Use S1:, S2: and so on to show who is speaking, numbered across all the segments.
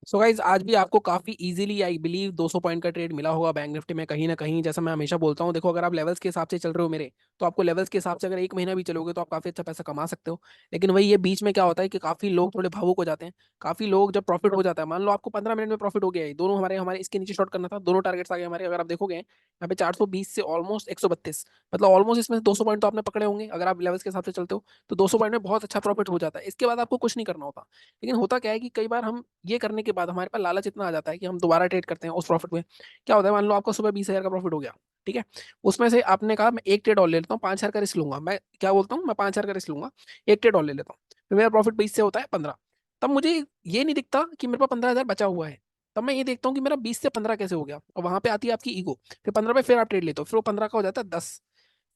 S1: So guys आज भी आपको काफी इजीली आई बिलीव 200 पॉइंट का ट्रेड मिला होगा बैंक निफ्टी में कहीं ना कहीं। जैसा मैं हमेशा बोलता हूँ, देखो अगर आप लेवल्स के हिसाब से चल रहे हो मेरे, तो आपको लेवल्स के हिसाब से अगर एक महीना भी चलोगे तो आप काफी अच्छा पैसा कमा सकते हो। लेकिन वही ये बीच में क्या होता है कि काफी लोग थोड़े भावुक हो जाते हैं। काफी लोग जब प्रॉफिट हो जाता है, मान लो आपको 15 मिनट में प्रॉफिट हो गया है, दोनों हमारे हमारे इसके नीचे शॉर्ट करना था, दोनों टारगेट्स आ गए हमारे। अगर आप देखोगे यहाँ पे 420 से ऑलमोस्ट 132, मतलब ऑलमोस्ट इसमें 200 पॉइंट तो आपने पकड़े होंगे अगर आप लेवल्स के हिसाब से चलते हो। तो 200 पॉइंट में बहुत अच्छा प्रॉफिट हो जाता है, इसके बाद आपको कुछ नहीं करना होता। लेकिन होता क्या है कि कई बार हम ये करने के बाद हमारे पास लालच इतना आ जाता है कि हम दोबारा ट्रेड करते हैं उस प्रॉफिट में। क्या होता है, मान लो आपको सुबह 20,000 का प्रॉफिट हो गया, ठीक है। उसमें से आपने कहा मैं एक ट्रेड और ले लेता हूँ, 5,000 का रिस्क लूंगा। मैं क्या बोलता हूँ, मैं 5,000 का रिस्क लूंगा, एक ट्रेड और ले लेता हूँ। फिर मेरा प्रॉफिट 20 से होता है 15। तब मुझे ये नहीं दिखता कि मेरे पास 15,000 बचा हुआ है। तब मैं ये देखता हूँ कि मेरा 20 से 15 कैसे हो गया, और वहां पे आती है आपकी ईगो। फिर 15 पे फिर आप ट्रेड लेते हो, फिर वो 15 का हो जाता है 10।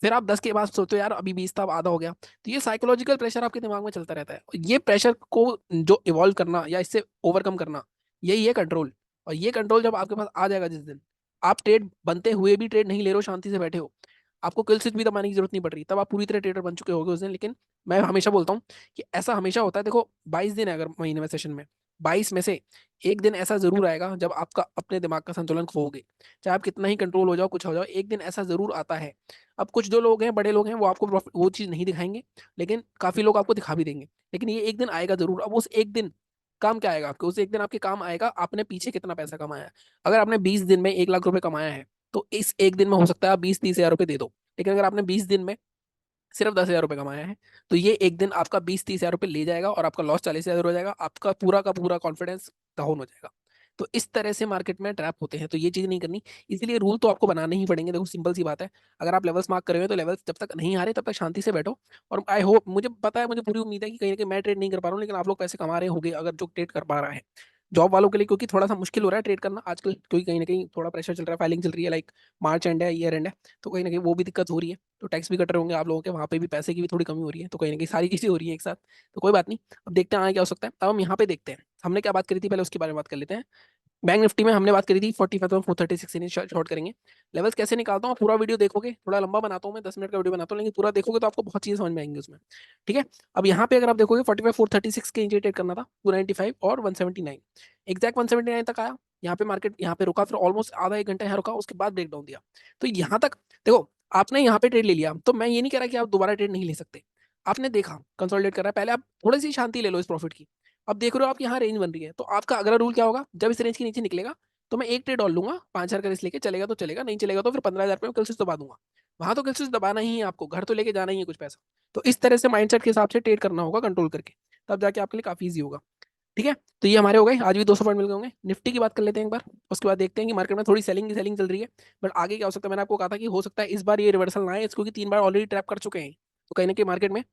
S1: फिर आप 10 के बाद सोचते हो यार अभी 20 था, अब आधा हो गया। तो ये साइकोलॉजिकल प्रेशर आपके दिमाग में चलता रहता है, और ये प्रेशर को जो इवॉल्व करना या इससे ओवरकम करना, यही है कंट्रोल। और ये कंट्रोल जब आपके पास आ जाएगा, जिस दिन आप ट्रेड बनते हुए भी ट्रेड नहीं ले रहे हो, शांति से बैठे हो, आपको किल स्विच भी दबाने की जरूरत नहीं पड़ रही, तब आप पूरी तरह ट्रेडर बन चुके होगे उस दिन। लेकिन मैं हमेशा बोलता हूँ कि ऐसा हमेशा होता है। देखो 22 दिन है अगर महीने में, सेशन में 22 में से एक दिन ऐसा जरूर आएगा जब आपका अपने दिमाग का संतुलन खोओगे। चाहे आप कितना ही कंट्रोल हो जाओ, कुछ हो जाओ, एक दिन ऐसा जरूर आता है। अब कुछ जो लोग हैं, बड़े लोग हैं, वो आपको वो चीज़ नहीं दिखाएंगे, लेकिन काफी लोग आपको दिखा भी देंगे। लेकिन ये एक दिन आएगा जरूर। अब उस एक दिन काम क्या आएगा आपके, उस एक दिन आपके काम आएगा आपने पीछे कितना पैसा कमाया है। अगर आपने 20 दिन में 1 लाख रुपए कमाया है, तो इस एक दिन में हो सकता है आप 20-30 हजार रुपए दे दो। लेकिन अगर आपने 20 दिन में सिर्फ 10 हजार रुपए कमाया है, तो ये एक दिन आपका 20-30 हजार रुपए ले जाएगा, और आपका लॉस 40 हजार हो जाएगा, आपका पूरा का पूरा कॉन्फिडेंस डाउन हो जाएगा। तो इस तरह से मार्केट में ट्रैप होते हैं, तो ये चीज नहीं करनी। इसलिए रूल तो आपको बनाने ही पड़ेंगे। देखो सिंपल सी बात है, अगर आप लेवल्स मार्क कर रहे हो तो लेवल्स जब तक नहीं आ रहे तब तक शांति से बैठो। और आई होप, मुझे पता है, मुझे पूरी उम्मीद है कि कहीं ना कहीं मैं ट्रेड नहीं कर पा रहा हूँ, लेकिन आप लोग पैसे कमा रहे होंगे अगर जो ट्रेड कर पा रहा है। जॉब वालों के लिए क्योंकि थोड़ा सा मुश्किल हो रहा है ट्रेड करना आजकल, क्योंकि कहीं ना कहीं थोड़ा प्रेशर चल रहा है, फाइलिंग चल रही है, लाइक मार्च एंड है, ईयर एंड है। तो कहीं ना कहीं वो भी दिक्कत हो रही है। तो टैक्स भी कट रहे होंगे आप लोगों के, वहाँ पे भी पैसे की भी थोड़ी कमी हो रही है, तो कहीं ना कहीं सारी चीजें हो रही है एक साथ। तो कोई बात नहीं, अब देखते हैं आगे क्या हो सकता है। अब हम यहाँ पे देखते हैं हमने क्या बात करी थी, पहले उसके बारे में बात कर लेते हैं। बैंक निफ्टी में हमने बात करी थी 45,436 शॉर्ट करेंगे। लेवल्स कैसे निकालता हूँ, पूरा वीडियो देखोगे, थोड़ा लंबा बनाता हूँ मैं, 10 मिनट का वीडियो बनाता हूँ, लेकिन पूरा देखोगे तो आपको बहुत चीजें समझ में आएंगी उसमें। ठीक है। अब यहाँ पे अगर आप देखोगे 45,436 के नीचे ट्रेड करना था, 295 और 179, एग्जैक्ट 179 तक आया। यहाँ पे मार्केट यहाँ पे रुका, फिर ऑलमोस्ट आधा एक घंटा यहाँ रुका, उसके बाद ब्रेक डाउन दिया। तो यहाँ तक देखो, आपने यहाँ पे ट्रेड ले लिया, तो मैं ये नहीं कह रहा कि आप दोबारा ट्रेड नहीं ले सकते। आपने देखा कंसोलिडेट कर रहा है, पहले आप थोड़ी सी शांति ले लो इस प्रॉफिट की। अब देख रहे हो आप यहाँ रेंज बन रही है, तो आपका अगला रूल क्या होगा, जब इस रेंज के नीचे निकलेगा तो मैं एक ट्रेड और लूंगा, 5,000 का रिस्क लेके, चलेगा तो चलेगा, नहीं चलेगा तो फिर 15,000 में कल दबा दूंगा। वहां तो कल दबाना ही है आपको, घर तो लेके जाना ही है कुछ पैसा। तो इस तरह से माइंडसेट के हिसाब से ट्रेड करना होगा कंट्रोल करके, तब जाके आपके लिए काफी ईजी होगा। ठीक है। तो ये हमारे हो गए, आज भी 200 पॉइंट मिल गए होंगे। निफ्टी की बात कर लेते हैं एक बार, उसके बाद देखते हैं कि मार्केट में थोड़ी सेलिंग सेलिंग चल रही है। बट आगे क्या हो सकता है, मैंने आपको कहा था कि हो सकता है इस बार ये रिवर्सल ना आए, इसको कि 3 बार ऑलरेडी ट्रैप कर चुके हैं। तो कहीं ना कहीं मार्केट में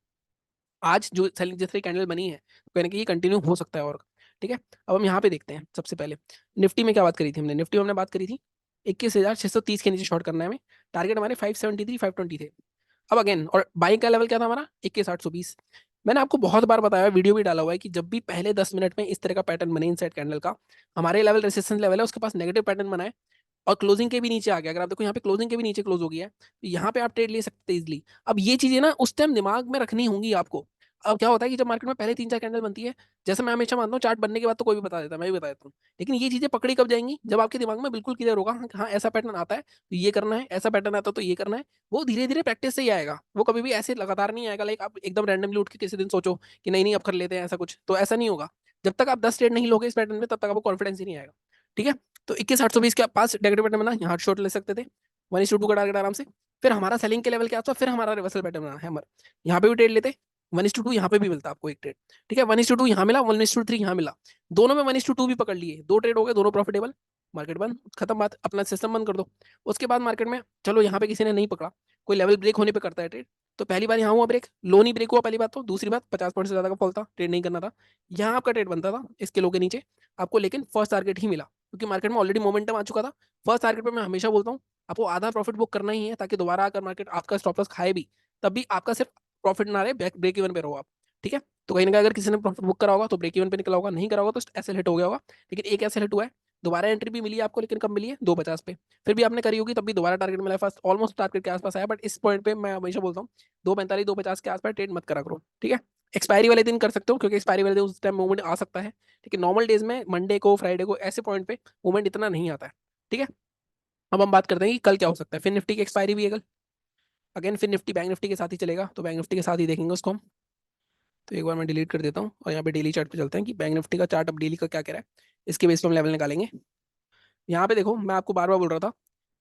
S1: आज जो सेलिंग जैसे कैंडल बनी है, तो कहीं ना कहीं ये कंटिन्यू हो सकता है। और ठीक है, अब हम यहाँ पे देखते हैं सबसे पहले निफ्टी में क्या बात करी थी हमने। निफ्टी में हमने बात करी थी 21,630 के नीचे शॉर्ट करना है हमें। टारगेट हमारे 573 520 थे। अब अगेन, और बाइंग का लेवल क्या था हमारा, 21,820। मैंने आपको बहुत बार बताया, वीडियो भी डाला हुआ है, कि जब भी पहले 10 मिनट में इस तरह का पैटर्न बने इनसाइड कैंडल का, हमारे लेवल रेसिस्टेंस लेवल है, उसके पास नेगेटिव पैटर्न बना है और क्लोजिंग के भी नीचे आ गया। अगर आप देखो यहाँ पे क्लोजिंग के भी नीचे क्लोज हो गया है, तो यहाँ पे आप ट्रेड ले सकते हैं इजिली। अब ये चीजें ना उस टाइम दिमाग में रखनी होंगी आपको। अब क्या होता है कि जब मार्केट में पहले 3-4 कैंडल बनती है, जैसे मैं हमेशा मानता हूँ, चार्ट बनने के बाद तो कोई भी बता देता है, मैं भी बता देता हूँ। लेकिन ये चीजें पकड़ी कब जाएंगी, जब आपके दिमाग में बिल्कुल क्लियर होगा, हाँ हाँ, ऐसा पैटर्न आता है तो ये करना है, ऐसा पैटर्न आता है तो ये करना है। वो धीरे धीरे प्रैक्टिस से ही आएगा, वो कभी भी ऐसे लगातार नहीं आएगा। लाइक आप एकदम रैंडमली उठ के किसी दिन सोचो कि नहीं नहीं अब कर लेते हैं ऐसा कुछ, तो ऐसा नहीं होगा। जब तक आप 10 ट्रेड नहीं लोगे इस पैटर्न में, तब तक आपको कॉन्फिडेंस ही नहीं आएगा। ठीक है। तो 21,820 के पास नेगेटिव पैटर्न बना, यहाँ शॉर्ट ले सकते थे, 1:2 का टारगेट आराम से। फिर हमारा सेलिंग के लेवल क्या था, फिर हमारा रिवर्सल पैटर्न बना है हमारा, यहाँ पे भी ट्रेड लेते, 1:2 यहाँ पे भी मिलता आपको एक ट्रेड। ठीक है, 1:2 यहाँ मिला, 1:3 यहाँ मिला, दोनों में 1:2 भी पकड़ लिए, दो ट्रेड हो गए, दोनों प्रॉफिटेबल। मार्केट बंद, खत्म बात, अपना सिस्टम बंद कर दो। उसके बाद मार्केट में चलो यहाँ पे किसी ने नहीं पकड़ा, कोई लेवल ब्रेक होने पे करता है ट्रेड। तो पहली बार यहाँ हुआ ब्रेक, लो नहीं ब्रेक हुआ पहली बात, तो दूसरी बात 50 पॉइंट से ज्यादा का फॉल था, ट्रेड नहीं करना था। यहाँ आपका ट्रेड बनता था इसके लो के नीचे आपको, लेकिन फर्स्ट टारगेट ही मिला, क्योंकि मार्केट में ऑलरेडी मोमेंटम आ चुका था। फर्स्ट टारगेट पे मैं हमेशा बोलता हूँ आपको आधा प्रॉफिट बुक करना ही है, ताकि दोबारा अगर मार्केट आपका स्टॉप लॉस खाए भी, तब भी आपका सिर्फ प्रॉफिट ना रहे, ब्रेक इवन पे रहो आप। ठीक है। तो कहीं ना कहीं अगर किसी ने प्रॉफिट बुक करा होगा तो ब्रेक इवन पे निकला होगा, नहीं करा होगा तो एसएल हिट हो गया होगा। लेकिन एक एसएल हिट हुआ है, दोबारा एंट्री भी मिली है आपको, लेकिन कब मिली है 250 पे, फिर भी आपने करी होगी तब भी दोबारा टारगेट मिला है, फर्स्ट ऑलमोस्ट टारगेट के आसपास आया, बट इस पॉइंट पे मैं हमेशा बोलता हूँ 245 250 के आसपास ट्रेड मत करा करो, ठीक है। एक्सपायरी वाले दिन कर सकते हो, क्योंकि एक्सपायरी वाले दिन उस टाइम मूवमेंट आ सकता है, लेकिन नॉर्मल डेज में मंडे को फ्राइडे को ऐसे पॉइंट पे मूवमेंट इतना नहीं आता है, ठीक है। अब हम बात करते हैं कि कल क्या हो सकता है। फिर निफ्टी की एक्सपायरी भी है कल, अगेन फिर निफ्टी बैंक निफ्टी के साथ ही चलेगा, तो बैंक निफ्टी के साथ ही देखेंगे उसको हम। तो एक बार मैं डिलीट कर देता हूँ और यहाँ पे डेली चार्ट पे चलते हैं कि बैंक निफ्टी का चार्ट अब डेली का क्या कह रहा है, इसके बेस पर हम लेवल निकालेंगे। यहाँ पे देखो, मैं आपको बार बार बोल रहा था,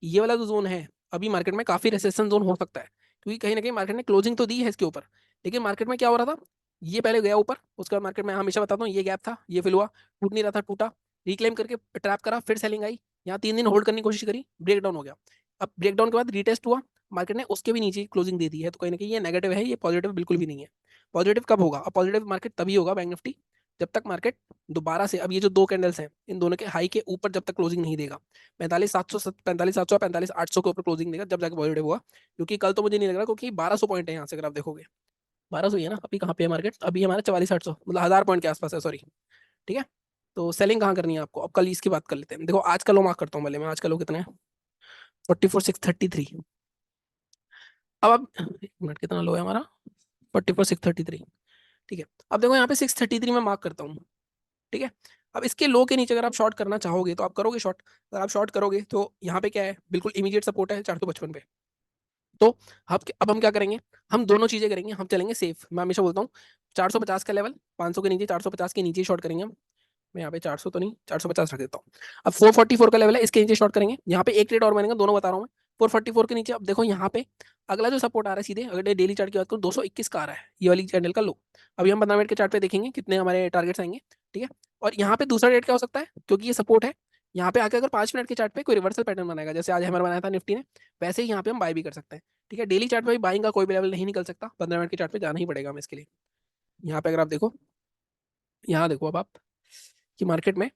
S1: ये वाला जो जोन है अभी मार्केट में काफी रेसिस्टेंस जोन हो सकता है, क्योंकि कहीं ना कहीं मार्केट ने क्लोजिंग तो दी है इसके ऊपर, लेकिन मार्केट में क्या हो रहा था, ये पहले गया ऊपर, उसके बाद मार्केट में हमेशा बताता हूँ ये गैप था, ये फिल हुआ, टूट नहीं रहा था, टूटा, रिक्लेम करके ट्रैप करा, फिर सेलिंग आई, यहाँ 3 दिन होल्ड करने की कोशिश करी, ब्रेक डाउन हो गया। अब ब्रेक डाउन के बाद रिटेस्ट हुआ, मार्केट ने उसके भी नीचे क्लोजिंग दे दी है, तो कहीं ना कहीं ये नेगेटिव है, ये पॉजिटिव बिल्कुल भी नहीं है। पॉजिटिव कब होगा, अब पॉजिटिव मार्केट तभी होगा बैंक निफ्टी, जब तक मार्केट दोबारा से, अब ये जो दो कैंडल्स हैं इन दोनों के हाई के ऊपर जब तक क्लोजिंग नहीं देगा, 45,700 45,700 45,800 के ऊपर क्लोजिंग देगा, जब जाके पॉजिटिव हुआ। क्योंकि कल तो मुझे नहीं लग रहा, क्योंकि 1200 पॉइंट है यहाँ से, अगर आप देखोगे 1200 ही है ना, अभी कहाँ पे है मार्केट, अभी हमारा 44,800, मतलब 1000 पॉइंट के आसपास है, सॉरी, ठीक है। तो सेलिंग कहाँ करनी है आपको, अब कल इसकी बात कर लेते हैं। देखो आज का लो मार्क करता हूँ पहले मैं, आज का लो कितना है, 44,633। अब एक मिनट, कितना लो है हमारा, 44,633, ठीक है। अब देखो यहाँ पे 633 में मार्क करता हूँ, ठीक है। अब इसके लो के नीचे अगर आप शॉर्ट करना चाहोगे तो आप करोगे शॉर्ट, अगर आप शॉर्ट करोगे तो यहाँ पे क्या है, बिल्कुल इमीडिएट सपोर्ट है 455 पे। तो अब हम क्या करेंगे, हम दोनों चीजें करेंगे, हम चलेंगे सेफ, मैं हमेशा बोलता हूँ 450 का लेवल, 500 के नीचे, 450 के नीचे शॉर्ट करेंगे हम। मैं यहाँ पे 400 तो नहीं, 450 रख देता हूँ। अब 444 का लेवल है, इसके नीचे शॉर्ट करेंगे, यहाँ पे एक ट्रेड और बनेगा, दोनों बता रहा हूँ मैं। 444 के नीचे अब देखो यहाँ पे अगला जो सपोर्ट आ रहा है सीधे, अगर डेली चार्ट की बात करूँ 221 का आ रहा है, ये वाली कैंडल का लो। अभी हम 15 मिनट के चार्ट पे देखेंगे कितने हमारे टारगेट्स आएंगे, ठीक है। और यहाँ पे दूसरा रेट क्या हो सकता है, क्योंकि ये सपोर्ट है, यहाँ पे आके अगर 5 मिनट के चार्ट पे कोई रिवर्सल पैटर्न बनाएगा, जैसे आज हमारा बनाया था निफ्टी ने, वैसे ही यहाँ पे हम बाय भी कर सकते हैं, ठीक है। डेली चार्ट पे भी बाइंग का कोई भी लेवल नहीं निकल सकता, 15 मिनट के चार्ट पे जाना ही पड़ेगा हमें इसके लिए। यहाँ पे अगर आप देखो, यहाँ देखो अब आप कि मार्केट में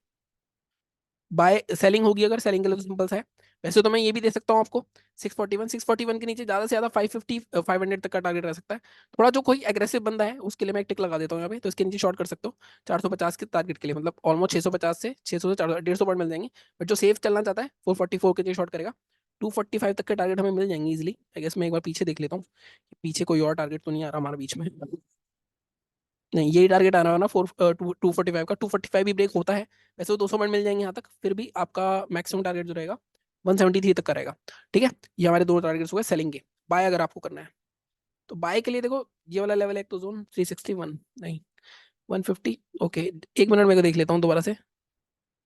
S1: बाय सेलिंग होगी, अगर सेलिंग के लिए तो सिंपल सा है। वैसे तो मैं ये भी दे सकता हूँ आपको 641 के नीचे ज्यादा से ज्यादा 550 500 तक का टारगेट रह सकता है। थोड़ा जो कोई एग्रेसिव बंदा है उसके लिए मैं एक टिक लगा देता हूँ यहाँ पे, तो इसके नीचे शॉर्ट कर सकते हो 450 के टारगेट के लिए, मतलब ऑलमोस्ट 650 से 600 से 400 150 पॉइंट मिल जाएंगे। बट जो सेफ चलना चाहता है 444 के नीचे शॉर्ट करेगा, 245 तक के टारगेट हमें मिल जाएंगे इजिली। आई गेस मैं एक बार पीछे देख लेता हूँ, पीछे कोई और टारगेट तो नहीं आ रहा हमारे बीच में, नहीं यही टारगेट आना है ना, 245 का, 245 भी ब्रेक होता है वैसे, वो 200 पॉइंट मिल जाएंगे यहाँ तक, फिर भी आपका मैक्सिमम टारगेट जो रहेगा 173 तक का रहेगा, ठीक है। ये हमारे दो टारगेट्स हुए सेलिंग के। बाय अगर आपको करना है तो बाय के लिए देखो, ये वाला लेवल है एक तो जोन 361, नहीं 150, ओके, एक मिनट मेरे को देख लेता हूँ दोबारा से।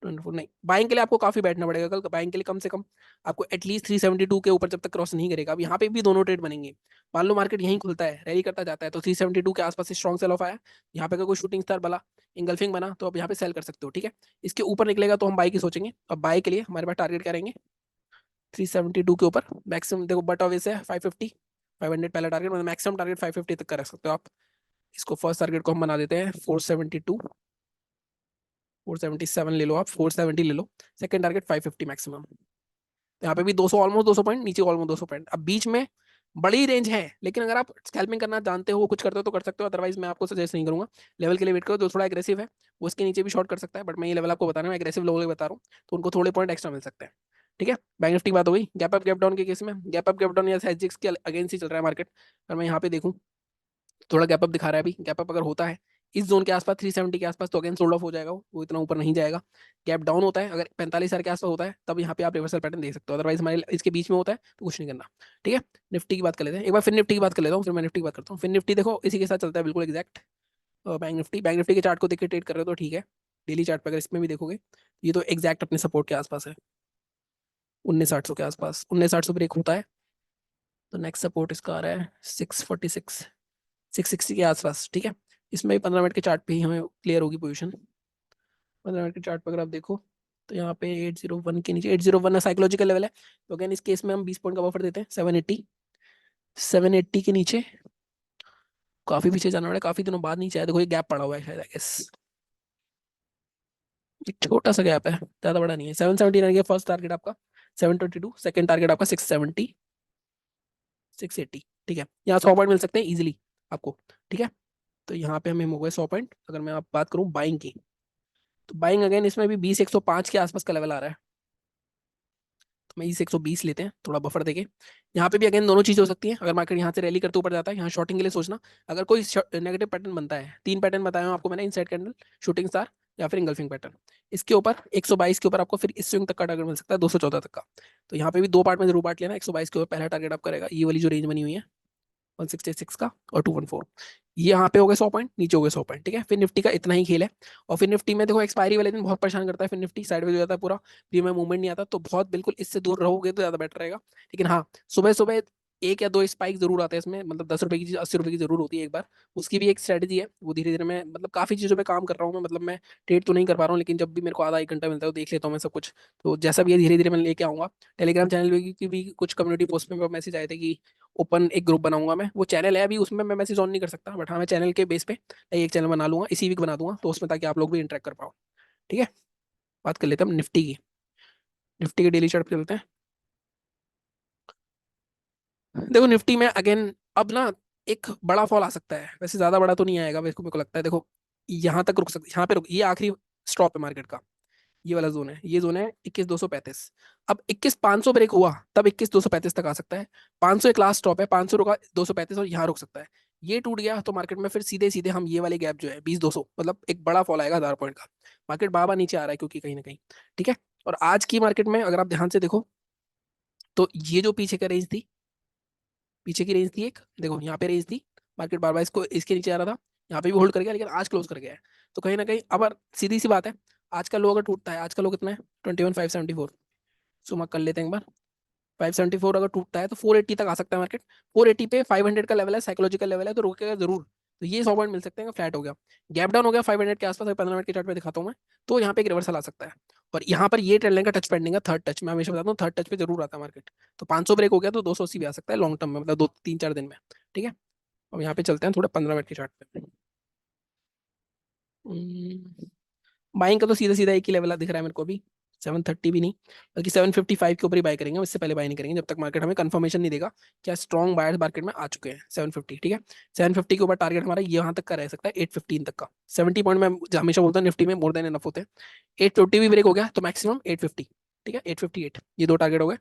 S1: 24 नहीं, बाइंग के लिए आपको काफी बैठना पड़ेगा कल, बाइंग के लिए कम से कम आपको एटलीस्ट 372 के ऊपर जब तक क्रॉस नहीं करेगा। अब यहाँ पे भी दोनों ट्रेड बनेंगे, मान लो मार्केट यहीं खुलता है, रैली करता जाता है, तो 372 के आसपास से स्ट्रॉन्ग सेल ऑफ आया, यहाँ पे अगर कोई शूटिंग स्टार बना, इंगल्फिंग बना, तो अब यहाँ पे सेल कर सकते हो, ठीक है। इसके ऊपर निकलेगा तो हम बाई की सोचेंगे। अब बाई के लिए हमारे पास टारगेट क्या रहेंगे, 372 के ऊपर मैक्सिमम, देखो बट ऑब्वियस है 550 500 पहला टारगेट, मतलब मैक्सिमम टारगेट 550 तक का रख सकते हो आप। इसको फर्स्ट टारगेट को हम बना देते हैं 472, 477 ले लो आप, 470 ले लो, सेकंड टारगेट 550 मैक्सिमम। यहाँ पे भी 200, ऑलमोस्ट 200 पॉइंट नीचे, ऑलमोस्ट 200 पॉइंट। अब बीच में बड़ी रेंज है, लेकिन अगर आप स्कैल्पिंग करना जानते हो, कुछ करते हो तो कर सकते हो, अदरवाइज मैं आपको सजेस्ट नहीं करूंगा। लेवल के लिए वेट करो, जो थोड़ा एग्रेसिव है वो इसके नीचे भी शॉर्ट कर सकता है, बट मैं ये लेवल आपको बता रहा हूँ, एग्रेसिव लोगों को बता रहा हूँ, तो उनको थोड़े पॉइंट एक्स्ट्रा मिल सकते हैं, ठीक है। बैंक निफ्टी की बात हो गई। गैप अप गैप डाउन के केस में, गैप अप गैप डाउन या एसजीएक्स के अगेंस्ट ही चल रहा है मार्केट। अगर मैं यहाँ पे देखूँ, थोड़ा गैप अप दिखा रहा है अभी, गैप अप अगर होता है इस जोन के आसपास 370 के आसपास, तो अगेन सोल्ड ऑफ हो जाएगा, वो इतना ऊपर नहीं जाएगा। गैप डाउन होता है अगर 45,000 के आसपास होता है, तब यहाँ पे आप रिवर्सल पैटर्न देख सकते हो, अदरवाइज हमारे इसके बीच में होता है तो कुछ नहीं करना, ठीक है। निफ्टी की बात कर लेते हैं एक बार, फिर निफ्टी की बात कर लेता हूँ, फिर मैं निफ्टी की बात करता हूँ। फिर निफ्टी देखो इसी के साथ चलता है बिल्कुल एग्जैक्ट, बैंक निफ्टी के चार्ट को देख के ट्रेड कर रहे हो तो ठीक है। डेली चार्ट पर अगर इसमें भी देखोगे, ये तो एग्जैक्ट अपने सपोर्ट के आसपास है, 19,800 के आसपास, 19,800 ब्रेक होता है तो नेक्स्ट सपोर्ट इसका आ रहा है 646 660 के आसपास, ठीक है। इसमें भी 15 मिनट के चार्ट पे ही हमें क्लियर होगी पोजीशन। 15 मिनट के चार्ट पर अगर आप देखो तो यहाँ पे 801 के नीचे, 801 साइकोलॉजिकल लेवल है, तो अगेन इस केस में हम 20 पॉइंट का बफर देते हैं, 780 के नीचे काफी पीछे जाना पड़ा, काफी दिनों बाद नीचे आया, देखो ये गैप पड़ा हुआ है शायद, आई गेस एक छोटा सा गैप है, ज्यादा बड़ा नहीं है। 779 का फर्स्ट टारगेट आपका, 722 सेकंड टारगेट आपका, 670 680, ठीक है। यहाँ 100 पॉइंट मिल सकते हैं इजिली आपको, ठीक है। तो यहाँ पे हमें हो गए 100 पॉइंट। अगर मैं आप बात करूँ बाइंग की, तो बाइंग अगेन इसमें भी 20 105 के आसपास का लेवल आ रहा है, तो मैं इस 120 लेते हैं थोड़ा बफर देके। यहाँ पे भी अगेन दोनों चीजें हो सकती हैं, अगर मार्केट यहाँ से रैली करते ऊपर जाता है, यहाँ शॉर्टिंग के लिए सोचना। अगर कोई नेगेटिव पैटर्न बनता है, 3 पैटर्न बताया हूं आपको मैंने, इनसाइड कैंडल, शूटिंग स्टार, या फिर इंगल्फिंग पैटर्न, इसके ऊपर 122 के ऊपर आपको फिर इस स्विंग तक का टारगेट मिल सकता है, 214 तक का। तो यहाँ पे भी 2 पार्ट में जरूर बांट लेना, 122 के ऊपर पहला टारगेट आप करेगा ये वाली जो रेंज बनी हुई है 166 का, और 214, ये यहाँ पे हो गए 100 पॉइंट, नीचे हो गए 100 पॉइंट, ठीक है। फिर निफ्टी का इतना ही खेल है। और फिर निफ्टी में देखो एक्सपायरी वाले दिन बहुत परेशान करता है, फिर निफ्टी साइडवेज हो जाता है पूरा, प्रीमियम मूवमेंट नहीं आता, तो बहुत बिल्कुल इससे दूर रहोगे तो ज्यादा बेटर रहेगा। लेकिन हाँ, सुबह सुबह 1 या 2 स्पाइक जरूर आते हैं इसमें, मतलब 10 रुपए की चीज 80 रुपए की जरूर होती है एक बार, उसकी भी एक स्ट्रेटेजी है, वो धीरे धीरे मैं मतलब काफी चीजों पे काम कर रहा हूँ मैं, मतलब मैं ट्रेड तो नहीं कर पा रहा हूँ, लेकिन जब भी मेरे को आधा 1 घंटा मिलता है तो देख लेता हूँ मैं सब कुछ। तो जैसा भी है धीरे धीरे मैं लेके आऊंगा। टेलीग्राम चैनल की भी कुछ कम्युनिटी पोस्ट में मैसेज आए थे कि ओपन एक ग्रुप बनाऊंगा मैं, वो चैनल है अभी उसमें मैं मैसेज ऑन नहीं कर सकता, बट हाँ मैं चैनल के बेस पे एक चैनल बना लूंगा, इसी वीक बना दूंगा, तो उसमें ताकि आप लोग भी इंटरेक्ट कर पाओ। ठीक है, बात कर लेते हैं हम निफ्टी की। निफ्टी के डेली चार्ट पे चलते हैं। देखो निफ्टी में अगेन अब ना एक बड़ा फॉल आ सकता है, वैसे ज्यादा बड़ा तो नहीं आएगा मेरे को लगता है। देखो यहाँ तक रुक सकता है, यहाँ पे रुक, ये आखिरी स्टॉप है मार्केट का, ये वाला जोन है, ये जोन है 21,235। अब 21,500 ब्रेक हुआ तब 21,235 तक आ सकता है। 500 एक लास्ट स्टॉप है, 500 रुका 235 और यहाँ रुक सकता है। ये टूट गया तो मार्केट में फिर सीधे सीधे हम ये वाले गैप जो है 20,200, मतलब एक बड़ा फॉल आएगा 1000 पॉइंट का। मार्केट बाबा नीचे आ रहा है क्योंकि कहीं ना कहीं। ठीक है, और आज की मार्केट में अगर आप ध्यान से देखो तो ये जो पीछे का रेंज थी, पीछे की रेंज थी एक, देखो यहाँ पे रेंज थी, मार्केट बार बार इसको इसके नीचे आ रहा था, यहाँ पे भी होल्ड कर गया लेकिन आज क्लोज कर गया है। तो कहीं ना कहीं अब सीधी सी बात है, आज का लो अगर टूटता है, आज का लो कितना है 21,574, सो मार्क कर लेते हैं एक बार। 574 अगर टूटता है तो 480 तक आ सकता है मार्केट। 480 पे 500 का लेवल है, साइकोलॉजिकल लेवल है, तो रुकेगा जरूर। तो ये 100 पॉइंट मिल सकते हैं, फ्लैट हो गया, गैप डाउन हो गया 500 के आसपास, 15 मिनट के चार्ट पे दिखाता हूँ मैं। तो यहाँ पे एक रिवर्सल आ सकता है। और यहाँ पर ये ट्रेंड लाइन का टच पेंडिंग है, थर्ड टच, मैं हमेशा बताता हूँ थर्ड टच पे जरूर आता है मार्केट। तो 500 ब्रेक हो गया तो 280 भी आ सकता है लॉन्ग टर्म में, मतलब 2 3 4 दिन में। ठीक है, अब यहाँ पे चलते हैं थोड़ा 15 मिनट के चार्ट पे। बाइंग का तो सीधा सीधा एक ही लेवल दिख रहा है मेरे को अभी, 730 भी नहीं, बल्कि 755 के ऊपर ही बाय करेंगे, इससे पहले बाय नहीं करेंगे जब तक मार्केट हमें कंफर्मेशन नहीं देगा क्या स्ट्रॉन्ग बायर्स मार्केट में आ चुके हैं। 750, ठीक है, 750 के ऊपर टारगेट हमारा ये यहाँ तक का रह सकता है, 815 तक का। 70 पॉइंट में हमेशा बोलता हूँ निफ्टी में मोर देन इनफ होते हैं। 850 भी ब्रेक हो गया तो मैक्सिमम 850, ठीक है, 858, ये 2 टारगेट हो गए।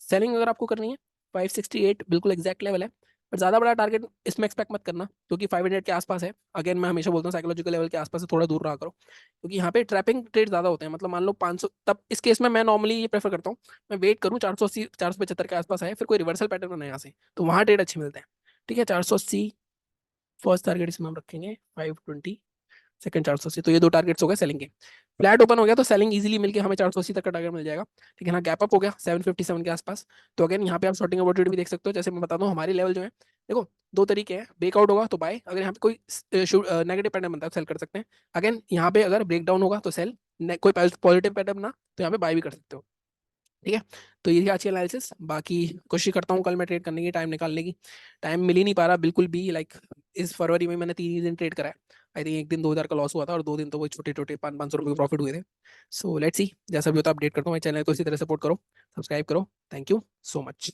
S1: सेलिंग अगर आपको करनी है 568 बिल्कुल एग्जैक्ट लेवल है, पर ज्यादा बड़ा टारगेट इसमें एक्सपेक्ट मत करना, क्योंकि 500 के आसपास है। अगेन मैं हमेशा बोलता हूँ साइकोलॉजिकल लेवल के आसपास से थोड़ा दूर रहा करो, क्योंकि यहाँ पे ट्रैपिंग ट्रेड ज्यादा होते हैं, मतलब मान लो 500, तब इस केस में मैं नॉर्मली ये प्रेफर करता हूँ, मैं वेट करूँ 480 475 के आसपास आए, फिर कोई रिवर्सल पैटर्न बने यहाँ से, तो वहाँ ट्रेड अच्छे मिलते हैं। ठीक है, 480 फर्स्ट टारगेट इसमें हम रखेंगे, 520 सेकंड 480, तो ये 2 टारगेट्स हो गए सेलिंग के। फ्लैट ओपन हो गया तो सेलिंग इजीली मिलके हमें 480 तक का टारगेट मिल जाएगा। लेकिन हाँ गैप अप हो गया 757 के आसपास, तो अगेन यहाँ पे आप शॉर्टिंग अपॉर्चुनिटी भी देख सकते हो। जैसे मैं बताता हूँ हमारी लेवल जो है, देखो 2 तरीके हैं, ब्रेकआउट होगा तो बाय, अगर यहाँ पे कोई नेगेटिव पैटर्न बनता है सेल कर सकते हैं। अगेन यहाँ पे अगर ब्रेकडाउन होगा तो सेल, कोई पॉजिटिव पैटर्न ना तो यहाँ पे बाय भी कर सकते हो। ठीक है, तो ये थी आज की एनालिसिस। बाकी कोशिश करता हूँ कल मैं ट्रेड करने की टाइम निकालने की, टाइम मिल ही नहीं पा रहा बिल्कुल भी। लाइक इस फरवरी में मैंने 3 ही दिन ट्रेड करा है। आई थिंक एक दिन 2,000 का लॉस हुआ था और 2 दिन तो वो छोटे छोटे 500 500 रुपये के प्रॉफिट हुए थे। सो लेट्स सी, जैसा भी होता है अपडेट करता हूँ। मेरे चैनल को इसी तरह सपोर्ट करो, सब्सक्राइब करो। Thank you so much.